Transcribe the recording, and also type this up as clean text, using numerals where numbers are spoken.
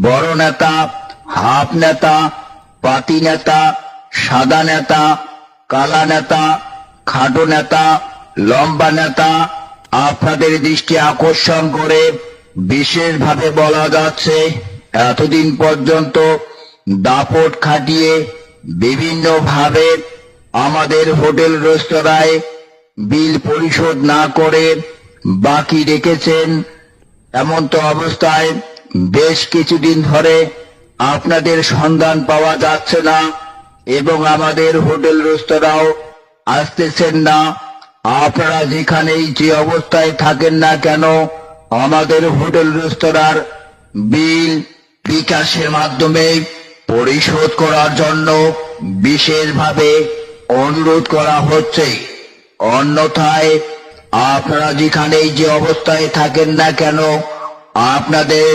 বড় নেতা, হাফ নেতা, পাতি নেতা, সাদা নেতা, কালা নেতা, খাটো নেতা, লম্বা নেতা আপনাদের দৃষ্টি আকর্ষণ করে বিশেষভাবে বলা যাচ্ছে, এতদিন পর্যন্ত দাপট খাটিয়ে বিভিন্নভাবে আমাদের হোটেল রেস্তোরাঁয় বিল পরিশোধ না করে বাকি রেখেছেন। এমন তো অবস্থায় বেশ কিছুদিন ধরে আপনাদের সন্ধান পাওয়া যাচ্ছে না এবং আমাদের হোটেল রেস্তোরাঁও আসতেছেন না। আপনারা যেখানেই যে অবস্থায় থাকেন না কেন, আমাদের হোটেল রেস্তোরাঁর বিল বিকাশের মাধ্যমে পরিশোধ করার জন্য বিশেষভাবে অনুরোধ করা হচ্ছে। অন্যথায় আপনারা যেখানেই যে অবস্থায় থাকেন না কেন, আপনাদের